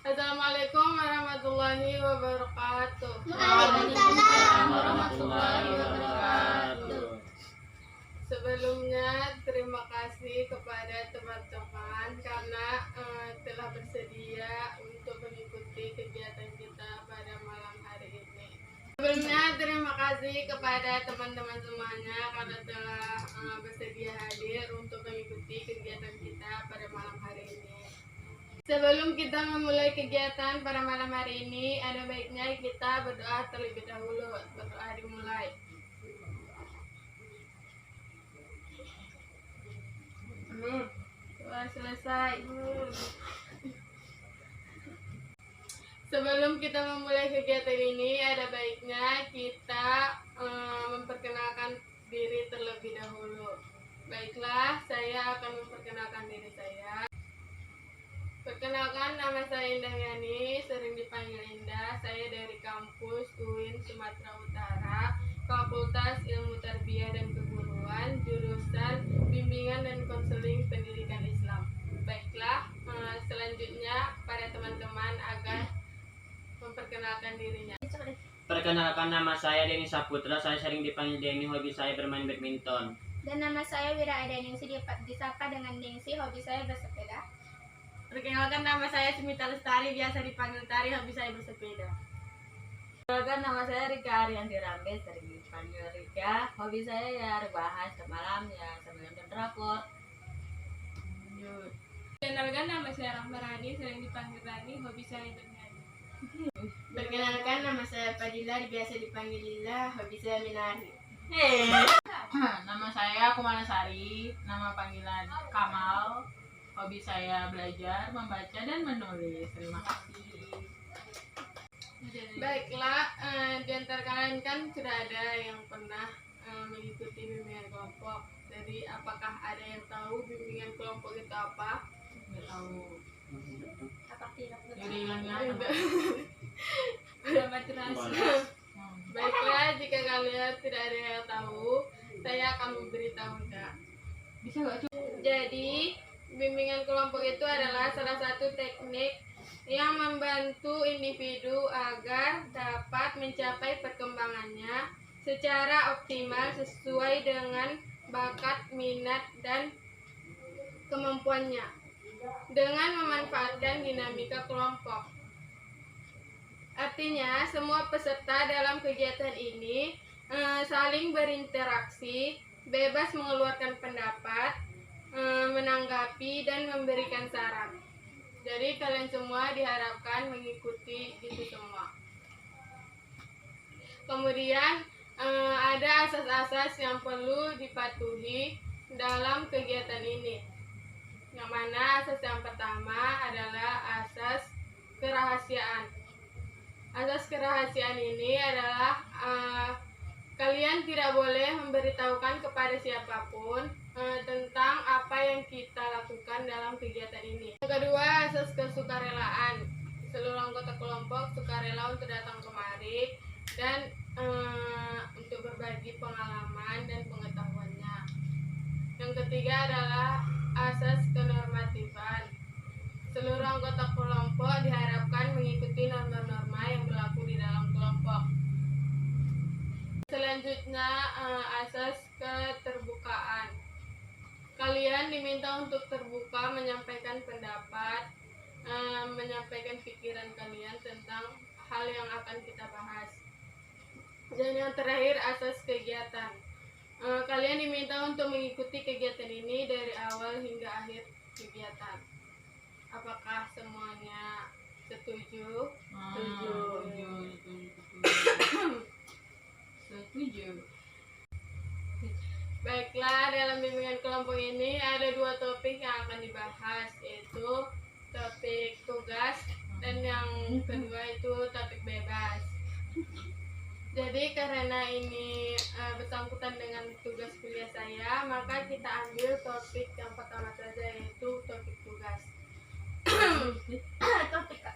Assalamualaikum warahmatullahi wabarakatuh. Waalaikumsalam warahmatullahi wabarakatuh. Sebelumnya terima kasih kepada teman-teman karena telah bersedia untuk mengikuti kegiatan kita pada malam hari ini. Sebelumnya terima kasih kepada teman-teman semuanya karena telah bersedia hadir untuk mengikuti kegiatan kita pada malam hari ini. Sebelum kita memulai kegiatan pada malam hari ini, ada baiknya kita berdoa terlebih dahulu. Berdoa dimulai. Doa selesai. Sebelum kita memulai kegiatan ini, ada baiknya kita memperkenalkan diri terlebih dahulu. Baiklah, saya akan memperkenalkan diri saya. Perkenalkan, nama saya Indah Yani, sering dipanggil Indah. Saya dari kampus UIN Sumatera Utara, Fakultas Ilmu Tarbiyah dan Keguruan, jurusan Bimbingan dan Konseling Pendidikan Islam. Baiklah, selanjutnya pada teman-teman agar memperkenalkan dirinya. Perkenalkan, nama saya Denny Saputra, saya sering dipanggil Denny, hobi saya bermain badminton. Dan nama saya Wira Adaningsi, disapa dengan Ningsi, hobi saya bersepeda. Perkenalkan, nama saya Smita Lestari, biasa dipanggil Tari, hobi saya bersepeda. Perkenalkan, nama saya Rika Arianti Rambe, sering dipanggil Rika. Hobi saya ya rebahan semalam ya sambil nonton drakor. Perkenalkan, nama saya Rahma Rani, sering dipanggil Rani, hobi saya bernyanyi. Perkenalkan, nama saya Fadila, biasa dipanggil Lila, hobi saya menari. Nama saya Kumalasari, nama panggilan Kamal. Hobi saya belajar, membaca, dan menulis. Terima kasih. Baiklah, di antara kalian kan sudah ada yang pernah mengikuti bimbingan kelompok. Jadi apakah ada yang tahu bimbingan kelompok itu apa? Nggak tahu. Apa tidak? Jadi ingat. Udah mati rahasia. Baiklah, jika kalian tidak ada yang tahu, saya akan memberitahu Kak. Bisa nggak? Jadi bimbingan kelompok itu adalah salah satu teknik yang membantu individu agar dapat mencapai perkembangannya secara optimal sesuai dengan bakat, minat, dan kemampuannya dengan memanfaatkan dinamika kelompok. Artinya, semua peserta dalam kegiatan ini saling berinteraksi, bebas mengeluarkan pendapat, menanggapi, dan memberikan saran. Jadi kalian semua diharapkan mengikuti itu semua. Kemudian ada asas-asas yang perlu dipatuhi dalam kegiatan ini. Yang mana asas yang pertama adalah asas kerahasiaan. Asas kerahasiaan ini adalah kalian tidak boleh memberitahukan kepada siapapun tentang apa yang kita lakukan dalam kegiatan ini. Yang kedua, asas kesukarelaan. Seluruh anggota kelompok sukarela untuk datang kemari dan untuk berbagi pengalaman dan pengetahuannya. Yang ketiga adalah asas kenormatifan. Seluruh anggota kelompok diharapkan mengikuti norma-norma yang berlaku di dalam kelompok. Selanjutnya, asas keterbukaan. Kalian diminta untuk terbuka menyampaikan pendapat, menyampaikan pikiran kalian tentang hal yang akan kita bahas. Dan yang terakhir, asas kegiatan. Kalian diminta untuk mengikuti kegiatan ini dari awal hingga akhir kegiatan. Apakah semuanya setuju? Setuju. Baiklah, dalam bimbingan kelompok ini ada dua topik yang akan dibahas, yaitu topik tugas dan yang kedua itu topik bebas. Jadi karena ini bersangkutan dengan tugas kuliah saya, maka kita ambil topik yang pertama saja, yaitu topik tugas.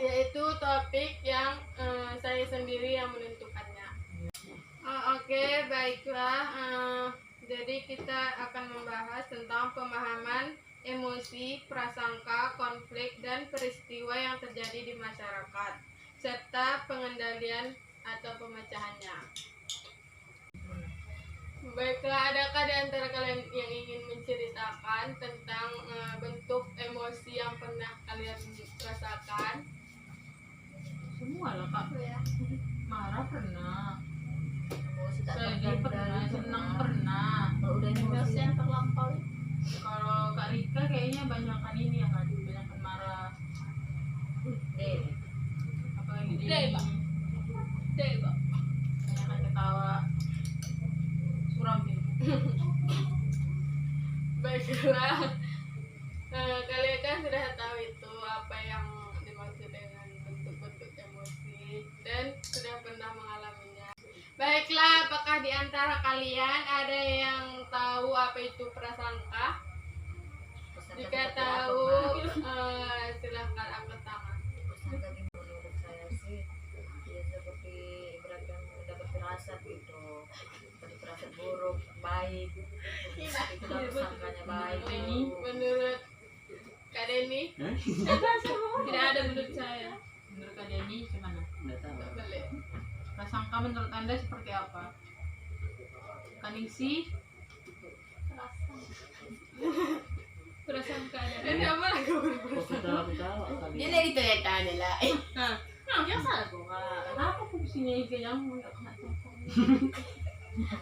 Yaitu topik yang saya sendiri yang menentukannya. Baiklah. Jadi kita akan membahas tentang pemahaman emosi, prasangka, konflik, dan peristiwa yang terjadi di masyarakat, serta pengendalian atau pemecahannya. Baiklah, adakah di antara kalian yang ingin menceritakan tentang bentuk emosi yang pernah kalian rasakan? Semua lah kak. Ya. Marah pernah, Emosi tak sedih pernah, senang pernah. Kalau udah emosi yang terlampau. Kalau Kak Rika kayaknya banyakan ini ya kak, banyakan marah. Apalagi Deh, Pak. banyakan ketawa. Suram gitu. Baiklah, kalian kan sudah tahu itu apa yang dimaksud dengan bentuk-bentuk emosi dan sudah pernah mengalaminya. Baiklah, apakah di antara kalian ada yang tahu apa itu prasangka? Jika tahu, silahkan angkat tangan. Prasangka menurut saya sih ya seperti ibaratkan mendapat firasat gitu, seperti firasat buruk, baik, itu prasangkanya baik. Menurut Kak Deni? Tidak ada menurut saya. Menurut Kak Denny gimana? Nggak tahu. Balik. Prasangka menurut Anda seperti apa? Kaningsi? Prasangka ada. Ini apa lagi Kok berprasangka? ketawa Dia lagi tanya lah. Ya salah kok kak. Kenapa fungsinya ikan yang nggak kena cokok?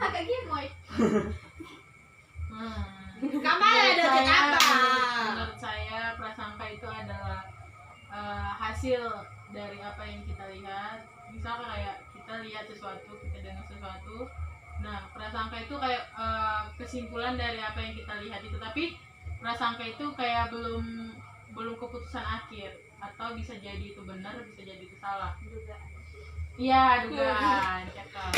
Agak gemoy. Kamar ada kenapa? Menurut saya prasangka itu adalah hasil dari apa yang kita lihat. Misalkan kayak kita lihat sesuatu, kita dengar sesuatu. Nah, prasangka itu kayak kesimpulan dari apa yang kita lihat itu. Tapi prasangka itu kayak belum keputusan akhir, atau bisa jadi itu benar, bisa jadi itu salah. Iya, dugaan. Cakep.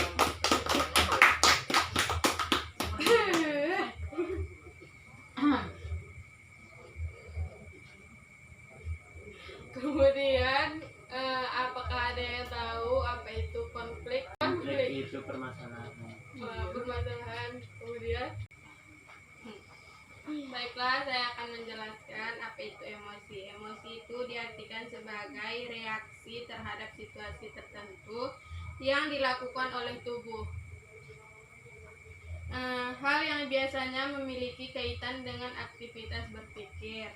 Kemudian, apakah ada yang tahu apa itu konflik? Konflik itu permasalahan. Permasalahan. Kemudian, baiklah, saya akan menjelaskan apa itu emosi. Emosi itu diartikan sebagai reaksi terhadap situasi tertentu yang dilakukan oleh tubuh. Hal yang biasanya memiliki kaitan dengan aktivitas berpikir,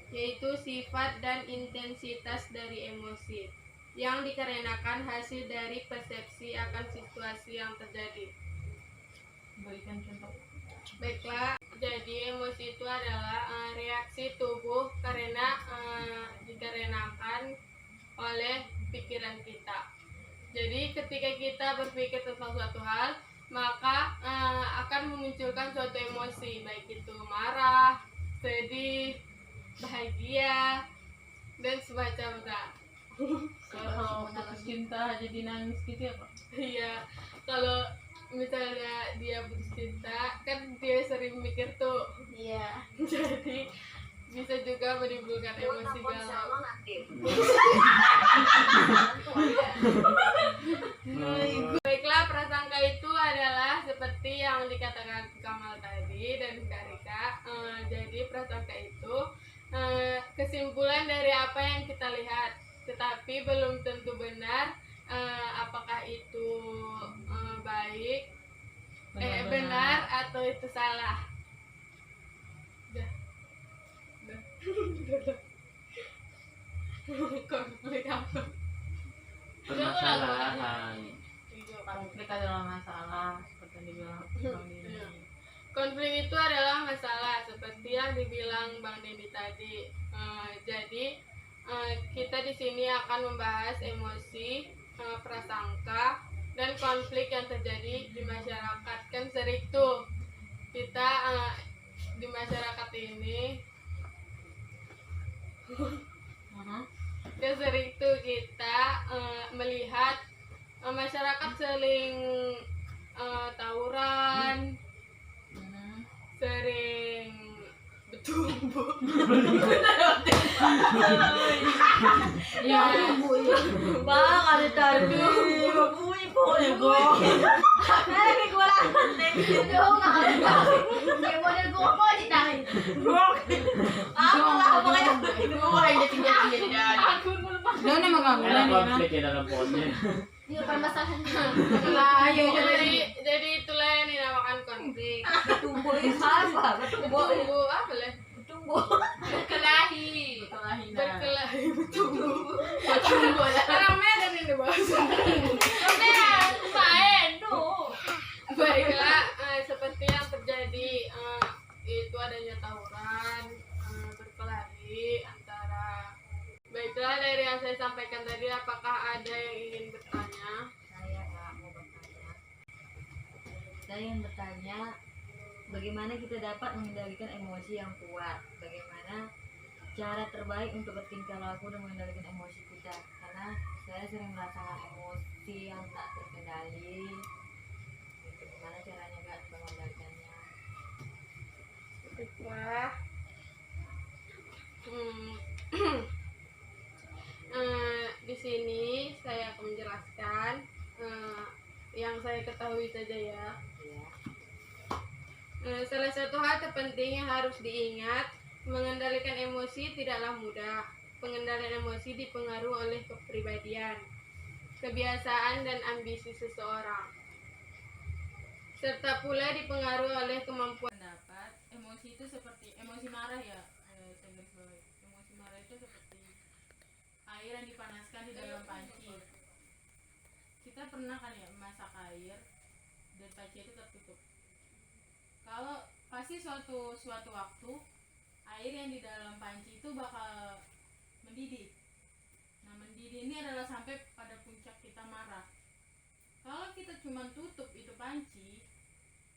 yaitu sifat dan intensitas dari emosi yang dikarenakan hasil dari persepsi akan situasi yang terjadi. Berikan contoh. Baiklah, jadi emosi itu adalah reaksi tubuh karena dikarenakan oleh pikiran kita. Jadi ketika kita berpikir tentang suatu hal, maka akan memunculkan suatu emosi, baik itu marah, sedih, bahagia, dan semacamnya. Kalau putus cinta jadi nangis gitu ya Pak? Iya, kalau misalnya dia putus cinta, kan dia sering mikir tuh. Iya. Jadi bisa juga menimbulkan emosi galau. Baiklah, prasangka itu adalah seperti yang dikatakan Kamal tadi dan Kak Rika. Jadi prasangka itu kesimpulan dari apa yang kita lihat, tetapi belum tentu benar apakah itu baik, benar atau itu salah. Konflik apa? Permasalahan. Konflik adalah masalah seperti yang dibilang Bang Dini. Konflik itu adalah masalah seperti yang dibilang Bang Dendi tadi. Jadi kita di sini akan membahas emosi, prasangka, dan konflik yang terjadi di masyarakat. Kan sering tuh kita di masyarakat ini kan sering tuh kita melihat masyarakat sering tawuran, sering bertumbuk. Ya, ibu ya. Bang, ada tadi. Ibu ya, Go. Ada gue lah. Itu enggak ada. Ya model gue mau ditangin. Apa makanya Itu mau kayak jati-jati jadi Aku lupa. dan emang Ada gangguan ya. konflik ya dalam posnya. Iya permasalahannya. Ayo Jadi itulah yang dinamakan konflik. Tumbuh itu apa? Tumbuh. Tumbuh apa lah? Tumbuh. Berkelahi. kelahiran. Berkelahi tumbuh. Orang Medan ini bahasa. Main tuh. Baiklah, seperti yang terjadi itu adanya tawuran, berkelahi antara. Baiklah, dari yang saya sampaikan tadi, apakah ada yang ingin bertanya? Saya Kak, mau bertanya. Saya ingin bertanya, bagaimana kita dapat mengendalikan emosi yang kuat? Bagaimana cara terbaik untuk bertingkah laku dan mengendalikan emosi kita? Karena saya sering merasakan emosi yang tak terkendali. Itu gimana caranya Kak untuk mengendalikannya? Baiklah. Di sini saya akan menjelaskan yang saya ketahui saja ya. Ya. Salah satu hal terpenting yang harus diingat, mengendalikan emosi tidaklah mudah. Pengendalian emosi dipengaruhi oleh kepribadian, kebiasaan dan ambisi seseorang, serta pula dipengaruhi oleh kemampuan. Pendapat emosi itu seperti emosi marah ya. Saya garis bawahi. Emosi marah itu seperti air yang dipanaskan di dalam panci. Kita pernah kan ya memasak air dan panci itu tertutup. Kalau pasti suatu waktu air yang di dalam panci itu bakal mendidih. Nah, mendidih ini adalah sampai pada puncak kita marah. Kalau kita cuma tutup itu panci,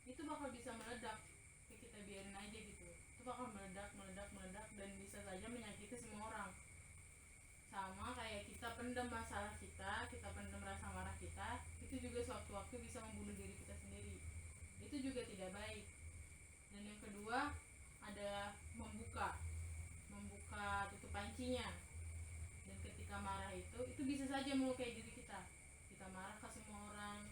itu bakal bisa meledak. Kita biarin aja gitu. Itu bakal meledak dan bisa saja menyakiti semua orang. Sama kayak kita pendam masalah kita pendam rasa marah kita, itu juga suatu waktu bisa membunuh diri kita sendiri. Itu juga tidak baik. Dan yang kedua ada membuka tutup pancinya. Dan ketika marah itu bisa saja melukai diri kita. Kita marah ke semua orang,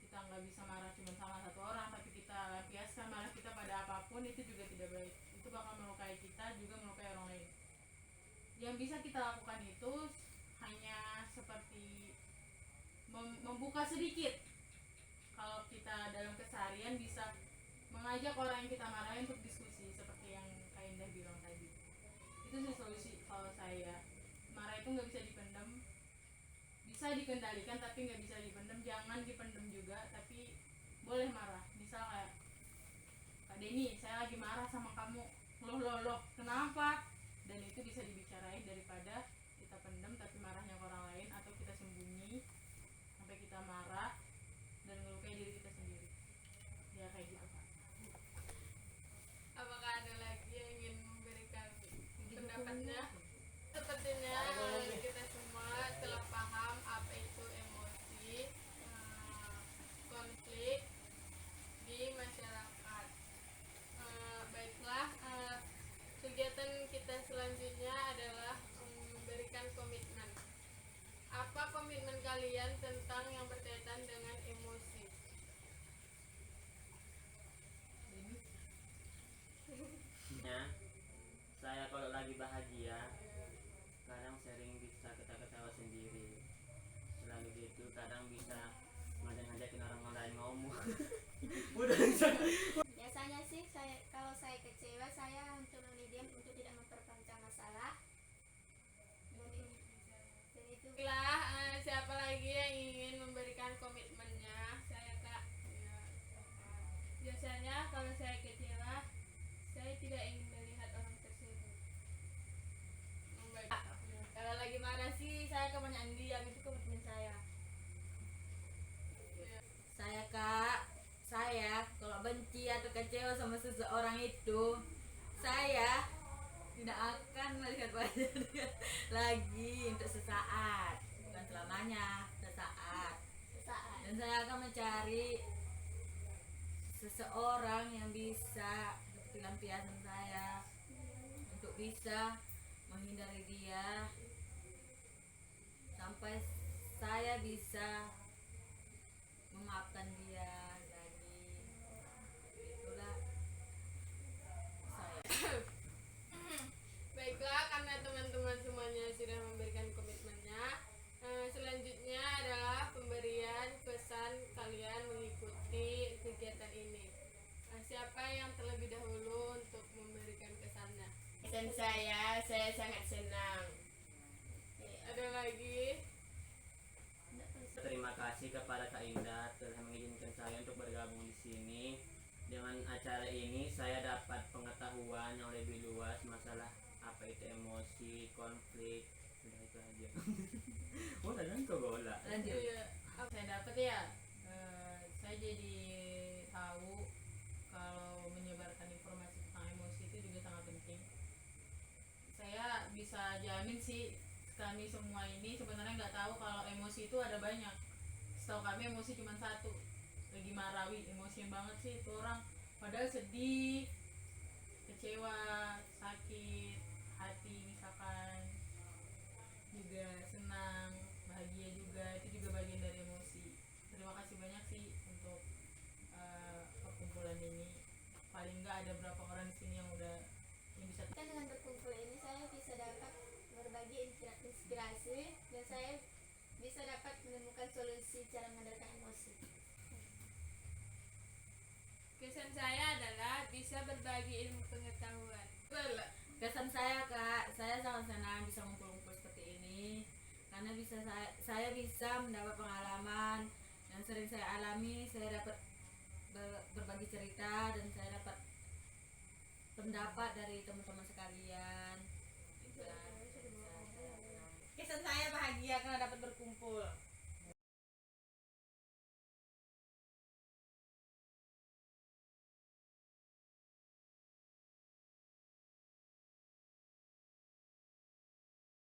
kita nggak bisa marah cuma sama satu orang, tapi kita lampiaskan marah kita pada apapun, itu juga tidak baik. Itu bakal melukai kita, juga melukai orang lain. Yang bisa kita lakukan itu hanya seperti membuka sedikit. Kalau kita dalam keseharian bisa mengajak orang yang kita marahin untuk diskusi, seperti yang Kak Indah bilang tadi. Itu sih solusi kalau saya. Marah itu nggak bisa dipendam, bisa dikendalikan tapi nggak bisa dipendam. Jangan dipendam juga, tapi boleh marah. Misal kayak Kak Denny, saya lagi marah sama kamu. Loh, kenapa? Dan itu bisa dibicarain daripada kita pendam tapi marahnya ke orang lain, atau kita sembunyi sampai kita marah dan ngelukai diri kita sendiri. Ya kayak gitu Kak. Apakah ada lagi yang ingin memberikan pendapatnya? Sepertinya kita semua telah paham apa itu emosi, konflik di masyarakat. Baiklah, kegiatan kita selanjutnya adalah memberikan komitmen. Apa komitmen kalian tentang yang berkaitan dengan emosi? Saya kalau lagi bahagia kadang sering bisa ketawa-ketawa sendiri. Selain itu kadang bisa ngajakin orang lain ngomong. Udah Biasanya sih kalau saya kecewa saya mencoba diam untuk tidak memperpanjang masalah. Dan itu Baiklah, siapa lagi yang ingin memberikan komitmennya? Saya Kak. Ya. Biasanya kalau saya kecewa, saya tidak ingin melihat orang tersebut. Baik. Kalau lagi marah sih saya kebanyakan diam, itu komitmen saya. Saya Kak, saya kalau benci atau kecewa sama seseorang itu, saya tidak akan melihat wajah dia lagi untuk sesaat, bukan selamanya, sesaat. Dan saya akan mencari seseorang yang bisa seperti lampiasan saya untuk bisa menghindari dia sampai saya bisa memaafkan dia lagi. Itulah saya. kesan saya sangat senang. Ada lagi? Terima kasih kepada Kak Indah telah mengizinkan saya untuk bergabung di sini. Dengan acara ini saya dapat pengetahuan yang lebih luas masalah apa itu emosi, konflik. Udah itu aja. Oh, dan kok bola. Lanjut. Iya, saya dapat ya. Saya jadi tahu kalau menyebarkan informasi tentang emosi itu juga sangat penting. Saya bisa jamin sih kami semua ini sebenarnya nggak tahu kalau emosi itu ada banyak. Setahu kami emosi cuma satu, lagi marawi, emosian banget sih itu orang. Padahal sedih, kecewa, sakit, hati misalkan, juga senang, bahagia juga, itu juga bagian dari emosi. Terima kasih banyak sih untuk perkumpulan ini. Paling nggak ada berapa orang di sini yang udah yang bisa. Kan dengan berkumpul ini saya bisa dapat berbagi inspirasi dan saya bisa dapat menemukan solusi cara mengendalikan emosi. Kesan saya adalah bisa berbagi ilmu pengetahuan. Kesan saya Kak, saya sangat senang bisa ngumpul-ngumpul seperti ini karena saya bisa mendapat pengalaman yang sering saya alami. Saya dapat berbagi cerita dan saya dapat pendapat dari teman-teman sekalian. Kesan saya bahagia karena dapat berkumpul.